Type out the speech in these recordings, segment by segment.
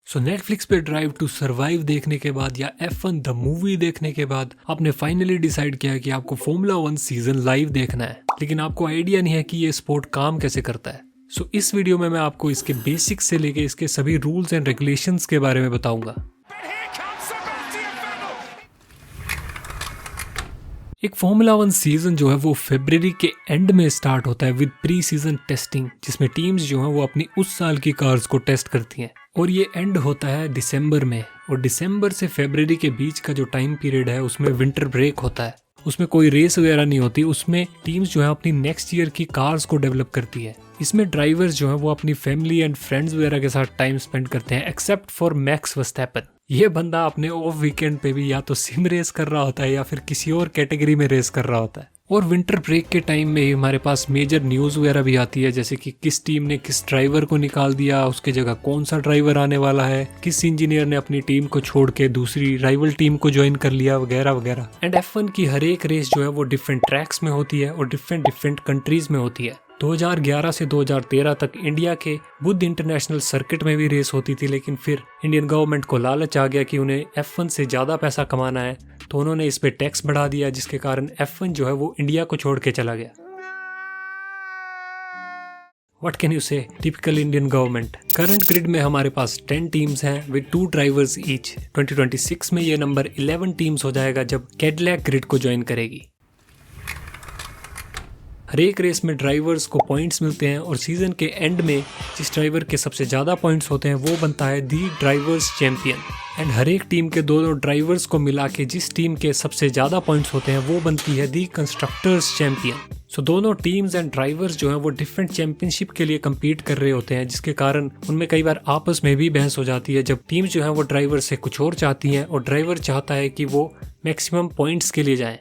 सो Netflix पे drive to survive देखने के बाद या F1 द मूवी देखने के बाद आपने फाइनली डिसाइड किया कि आपको फॉर्मूला 1 सीजन लाइव देखना है, लेकिन आपको आइडिया नहीं है कि ये स्पोर्ट काम कैसे करता है। सो इस वीडियो में मैं आपको इसके बेसिक्स से लेके इसके सभी रूल्स एंड रेगुलेशंस के बारे में बताऊंगा। एक फॉर्मूला 1 सीजन जो है वो फरवरी के एंड में स्टार्ट होता है विद प्री सीजन टेस्टिंग, जिसमें टीम्स जो है वो अपनी उस साल की कार्स को टेस्ट करती हैं और ये एंड होता है दिसंबर में। और दिसंबर से फरवरी के बीच का जो टाइम पीरियड है उसमें विंटर ब्रेक होता है, उसमें कोई रेस वगैरह नहीं होती। उसमें टीम्स जो है अपनी नेक्स्ट ईयर की कार्स को डेवलप करती है। इसमें ड्राइवर्स जो है वो अपनी फैमिली एंड फ्रेंड्स वगैरह के साथ टाइम स्पेंड करते हैं, एक्सेप्ट फॉर मैक्स वर्स्टैपन। ये बंदा अपने ऑफ वीकेंड पे भी या तो सिम रेस कर रहा होता है या फिर किसी और कैटेगरी में रेस कर रहा होता है। और विंटर ब्रेक के टाइम में ही हमारे पास मेजर न्यूज़ वगैरह भी आती है, जैसे कि किस टीम ने किस ड्राइवर को निकाल दिया, उसके जगह कौन सा ड्राइवर आने वाला है, किस इंजीनियर ने अपनी टीम को छोड़ के दूसरी राइवल टीम को ज्वाइन कर लिया, वगैरह वगैरह। एंड F1 की हर एक रेस जो है वो डिफरेंट ट्रैक्स में होती है और डिफरेंट कंट्रीज में होती है। 2011 से 2013 तक इंडिया के बुद्ध इंटरनेशनल सर्किट में भी रेस होती थी, लेकिन फिर इंडियन गवर्नमेंट को लालच आ गया कि उन्हें F1 से ज़्यादा पैसा कमाना है, तो उन्होंने इस पे टैक्स बढ़ा दिया, जिसके कारण F1 जो है वो इंडिया को छोड़ के चला गया। What can you say? Typical Indian government. Current grid में हमारे पास 10 टीम्स हैं विद 2 ड्राइवर्स ईच। 2026 में ये नंबर 11 टीम्स हो जाएगा जब कैडिलैक ग्रिड को ज्वाइन करेगी। हर एक रेस में ड्राइवर्स को पॉइंट्स मिलते हैं और सीजन के एंड में जिस ड्राइवर के सबसे ज़्यादा पॉइंट्स होते हैं वो बनता है दी ड्राइवर्स चैंपियन। एंड हर एक टीम के दो ड्राइवर्स को मिला के जिस टीम के सबसे ज़्यादा पॉइंट्स होते हैं वो बनती है दी कंस्ट्रक्टर्स चैंपियन। सो दोनों टीम्स एंड ड्राइवर्स जो हैं वो डिफरेंट चैंपियनशिप के लिए कम्पीट कर रहे होते हैं, जिसके कारण उनमें कई बार आपस में भी बहस हो जाती है, जब टीम्स जो है वो ड्राइवर से कुछ और चाहती हैं और ड्राइवर चाहता है कि वो मैक्सिमम पॉइंट्स के लिए जाएं।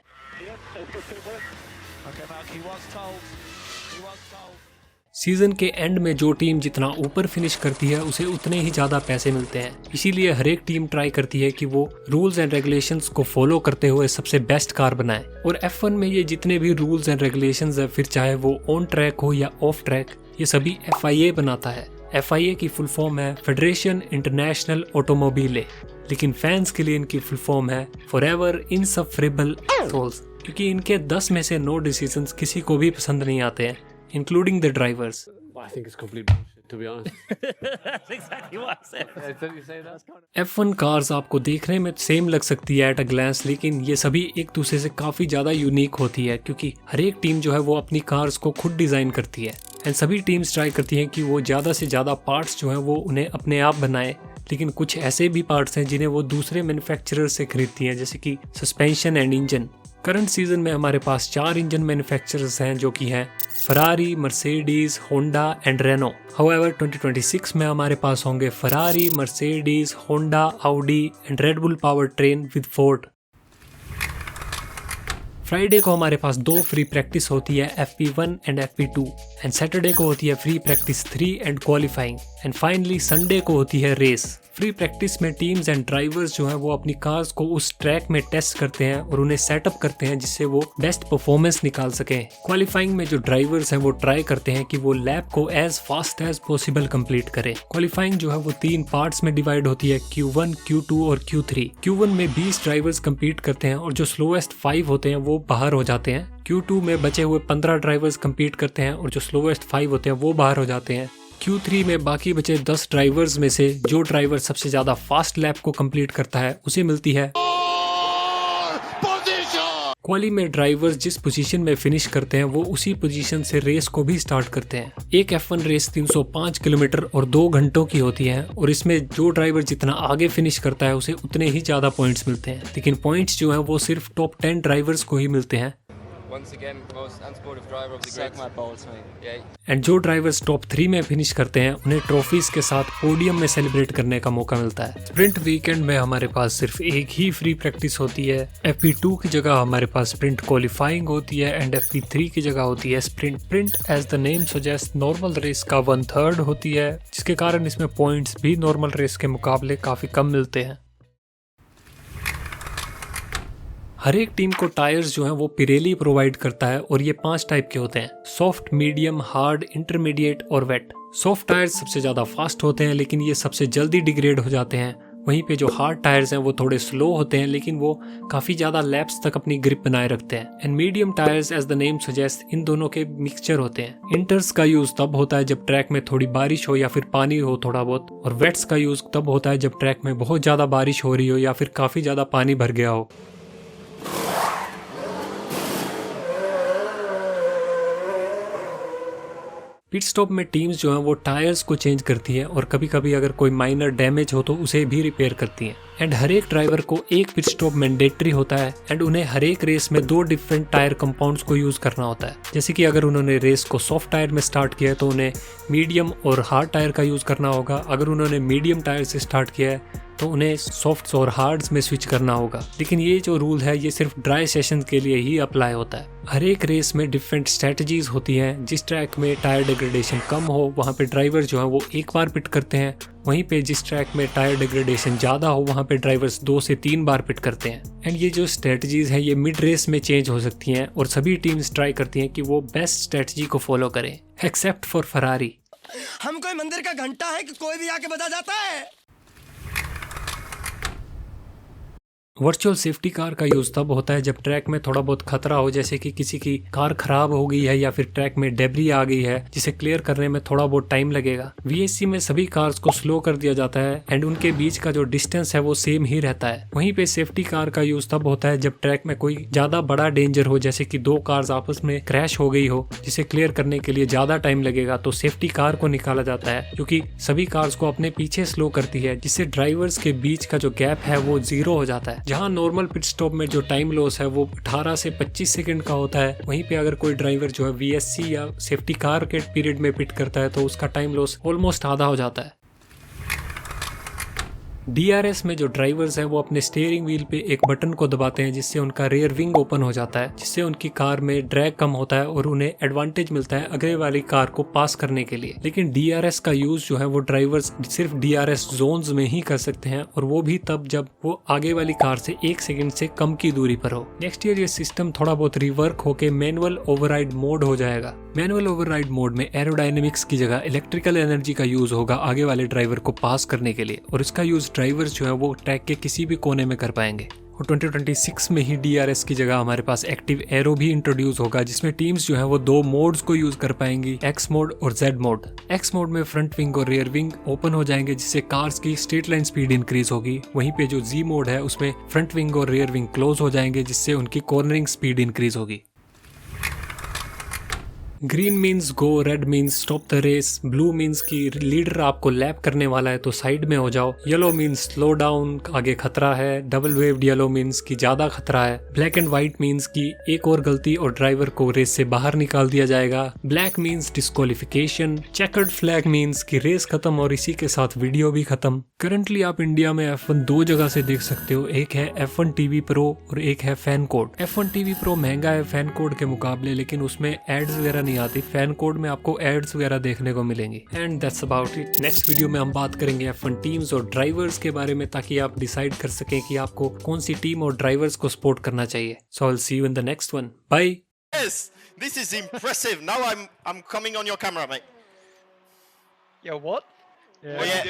सीजन के एंड में जो टीम जितना ऊपर फिनिश करती है उसे उतने ही ज़्यादा पैसे मिलते हैं। इसीलिए हर एक टीम ट्राई करती है कि वो रूल्स एंड रेगुलेशंस को फॉलो करते हुए सबसे बेस्ट कार बनाए। और F1 में ये जितने भी रूल्स एंड रेगुलेशंस है, फिर चाहे वो ऑन ट्रैक हो या ऑफ ट्रैक, ये सभी FIA बनाता है। FIA की फुल फॉर्म है फेडरेशन इंटरनेशनल ऑटोमोबाइले, लेकिन फैंस के लिए इनकी फुल फॉर्म है फॉरएवर इनसफरेबल रूल्स, क्योंकि इनके 10 में से 9 डिसीजंस किसी को भी पसंद नहीं आते हैं, including the drivers. I think it's complete bullshit, to be honest. That's exactly what I said. I thought you say that. F1 cars आपको देखने में सेम लग सकती है एट अ ग्लैंस, लेकिन ये सभी एक दूसरे से काफ़ी ज़्यादा यूनिक होती है, क्योंकि हर एक टीम जो है वो अपनी कार्स को खुद डिज़ाइन करती है। एंड सभी टीम्स ट्राई करती हैं कि वो ज़्यादा से ज़्यादा पार्ट्स जो हैं वो उन्हें अपने आप बनाए, लेकिन कुछ ऐसे भी पार्ट्स हैं जिन्हें वो दूसरे मैन्युफैक्चरर से खरीदती हैं, जैसे कि suspension and engine. Current season में हमारे पास 4 इंजन मैन्युफैक्चरर्स हैं, जो कि हैं Ferrari, Mercedes, Honda and Renault. However 2026 में हमारे पास होंगे Ferrari, Mercedes, Honda, Audi and Red Bull power train with Ford. Friday को हमारे पास 2 फ्री प्रैक्टिस होती है, FP1 and FP2, and Saturday को होती है free practice 3 and qualifying, and finally Sunday को होती है रेस। फ्री प्रैक्टिस में टीम्स एंड ड्राइवर्स जो हैं वो अपनी कार्स को उस ट्रैक में टेस्ट करते हैं और उन्हें सेटअप करते हैं जिससे वो बेस्ट परफॉर्मेंस निकाल सकें। क्वालिफाइंग में जो ड्राइवर्स हैं वो ट्राई करते हैं कि वो लैप को as fast as possible complete करें। क्वालिफाइंग जो है वो 3 पार्ट्स में डिवाइड होती है, Q1, Q2 और Q3। Q1 में 20 ड्राइवर्स compete करते हैं और जो स्लोएस्ट 5 होते हैं वो बाहर हो जाते हैं। Q2 में बचे हुए 15 ड्राइवर्स compete करते हैं और जो स्लोएस्ट 5 होते हैं वो बाहर हो जाते हैं। Q3 में बाकी बचे 10 ड्राइवर्स में से जो ड्राइवर सबसे ज्यादा फास्ट लैप को कंप्लीट करता है उसे मिलती है क्वाली में ड्राइवर्स जिस पोजीशन में फिनिश करते हैं वो उसी पोजीशन से रेस को भी स्टार्ट करते हैं। एक F1 रेस 305 किलोमीटर और 2 घंटों की होती है और इसमें जो ड्राइवर जितना आगे फिनिश करता है उसे उतने ही ज्यादा पॉइंट्स मिलते हैं, लेकिन पॉइंट्स जो हैं वो सिर्फ टॉप 10 ड्राइवर्स को ही मिलते हैं। Once again, most unsportive driver of the Suck grid. my balls, mate. Yeah. And जो ड्राइवर्स टॉप 3 में फिनिश करते हैं उन्हें ट्रॉफीज के साथ पोडियम में सेलिब्रेट करने का मौका मिलता है। स्प्रिंट वीकेंड में हमारे पास सिर्फ एक ही फ्री प्रैक्टिस होती है। FP2 की जगह हमारे पास स्प्रिंट क्वालिफाइंग होती है एंड FP3 की जगह होती है sprint. Sprint as the name suggest normal race का 1/3 होती है, जिसके कारण इसमें पॉइंट्स भी नॉर्मल रेस के मुकाबले काफी कम मिलते हैं। हर एक टीम को टायर्स जो हैं वो पिरेली प्रोवाइड करता है और ये 5 टाइप के होते हैं, सॉफ्ट, मीडियम, हार्ड, इंटरमीडिएट और वेट। सॉफ्ट टायर्स सबसे ज़्यादा फास्ट होते हैं लेकिन ये सबसे जल्दी डिग्रेड हो जाते हैं। वहीं पे जो हार्ड टायर्स हैं वो थोड़े स्लो होते हैं लेकिन वो काफ़ी ज़्यादा लैप्स तक अपनी ग्रिप बनाए रखते हैं। And medium tyres as the name suggest इन दोनों के मिक्सचर होते हैं। इंटर्स का यूज़ तब होता है जब ट्रैक में थोड़ी बारिश हो या फिर पानी हो थोड़ा बहुत, और वेट्स का यूज़ तब होता है जब ट्रैक में बहुत ज़्यादा बारिश हो रही हो या फिर काफ़ी ज़्यादा पानी भर गया हो। पिट स्टॉप में टीम्स जो हैं वो टायर्स को चेंज करती है और कभी कभी अगर कोई माइनर डैमेज हो तो उसे भी रिपेयर करती है। एंड हर एक ड्राइवर को एक पिट स्टॉप मैंडेटरी होता है एंड उन्हें हर एक रेस में 2 डिफरेंट टायर कंपाउंड्स को यूज करना होता है। जैसे कि अगर उन्होंने रेस को सॉफ्ट टायर में स्टार्ट किया है तो उन्हें मीडियम और हार्ड टायर का यूज करना होगा। अगर उन्होंने मीडियम टायर से स्टार्ट किया है तो उन्हें सॉफ्ट्स और हार्ड्स में स्विच करना होगा। लेकिन ये जो रूल है ये सिर्फ ड्राई सेशन के लिए ही अप्लाई होता है। हर एक रेस में डिफरेंट स्ट्रेटजीज होती हैं। जिस ट्रैक में टायर डिग्रेडेशन कम हो वहाँ पे ड्राइवर जो है वो एक बार पिट करते हैं, वहीं पे जिस ट्रैक में टायर डिग्रेडेशन ज़्यादा हो वहाँ पे ड्राइवर्स 2 से 3 बार पिट करते हैं। एंड ये जो स्ट्रेटजीज हैं ये मिड रेस में चेंज हो सकती हैं और सभी टीम्स ट्राई करती हैं कि वो बेस्ट स्ट्रेटजी को फॉलो करें, एक्सेप्ट फॉर फरारी। हम कोई मंदिर का घंटा है कि कोई भी आके बजा जाता है। वर्चुअल सेफ्टी कार का यूज तब होता है जब ट्रैक में थोड़ा बहुत खतरा हो, जैसे कि किसी की कार खराब हो गई है या फिर ट्रैक में डेब्री आ गई है जिसे क्लियर करने में थोड़ा बहुत टाइम लगेगा। VSC में सभी कार्स को स्लो कर दिया जाता है एंड उनके बीच का जो डिस्टेंस है वो सेम ही रहता है। वहीं पे सेफ्टी कार का यूज तब होता है जब ट्रैक में कोई ज्यादा बड़ा डेंजर हो, जैसे कि 2 कार्स आपस में क्रैश हो गई हो जिसे क्लियर करने के लिए ज्यादा टाइम लगेगा, तो सेफ्टी कार को निकाला जाता है क्योंकि सभी कार्स को अपने पीछे स्लो करती है, जिससे ड्राइवर्स के बीच का जो गैप है वो 0 हो जाता है। जहां नॉर्मल पिट स्टॉप में जो टाइम लॉस है वो 18 से 25 सेकंड का होता है, वहीं पे अगर कोई ड्राइवर जो है VSC या सेफ्टी कार के पीरियड में पिट करता है तो उसका टाइम लॉस ऑलमोस्ट आधा हो जाता है। DRS में जो ड्राइवर्स हैं वो अपने स्टीयरिंग व्हील पे एक बटन को दबाते हैं जिससे उनका रेयर विंग ओपन हो जाता है, जिससे उनकी कार में ड्रैग कम होता है और उन्हें एडवांटेज मिलता है अगले वाली कार को पास करने के लिए। लेकिन DRS का यूज जो है वो ड्राइवर्स सिर्फ DRS जोन्स में ही कर सकते हैं और वो भी तब जब वो आगे वाली कार से 1 सेकंड से कम की दूरी पर हो। नेक्स्ट ईयर ये सिस्टम थोड़ा बहुत रिवर्क होके मैनुअल ओवरराइड मोड हो जाएगा। मैनुअल ओवरराइड मोड में एरोडायनेमिक्स की जगह इलेक्ट्रिकल एनर्जी का यूज होगा आगे वाले ड्राइवर को पास करने के लिए, और इसका यूज ड्राइवर्स जो है वो ट्रैक के किसी भी कोने में कर पाएंगे। और 2026 में ही DRS की जगह हमारे पास एक्टिव एरो भी इंट्रोड्यूस होगा, जिसमें टीम्स जो है वो 2 मोड्स को यूज कर पाएंगी, X मोड और Z मोड। X मोड में फ्रंट विंग और रियर विंग ओपन हो जाएंगे जिससे कार्स की स्ट्रेट लाइन स्पीड इंक्रीज होगी। वहीं पे जो Z मोड है उसमें फ्रंट विंग और रियर विंग क्लोज हो जाएंगे जिससे उनकी कॉर्नरिंग स्पीड इंक्रीज होगी। Green means go, red means stop the race, blue means कि लीडर आपको लैप करने वाला है तो साइड में हो जाओ, येलो मीन्स स्लो डाउन, आगे खतरा है, डबल वेव्ड येलो मीन्स कि ज्यादा खतरा है, ब्लैक एंड व्हाइट मीन्स कि एक और गलती और ड्राइवर को रेस से बाहर निकाल दिया जाएगा, black means disqualification, chequered flag means कि रेस खत्म और इसी के साथ वीडियो भी खत्म। करंटली आप इंडिया में F1 2 जगह से देख सकते हो, एक है F1 TV Pro और एक है fan code. F1 TV Pro महंगा है फैन कोड के मुकाबले, लेकिन उसमें एड्स वगैरह नहीं आती। फैन कोड में आपको एड्स वगैरह देखने को मिलेंगी। And that's about it. Next video में हम बात करेंगे F1 टीम्स और ड्राइवर्स के बारे में, ताकि आप डिसाइड कर सकें कि आपको कौन सी टीम और ड्राइवर्स को सपोर्ट करना चाहिए। So I will see you in the next one. Bye. Yes, this is impressive. Now I'm coming on your camera, mate. Yo, what? Yeah.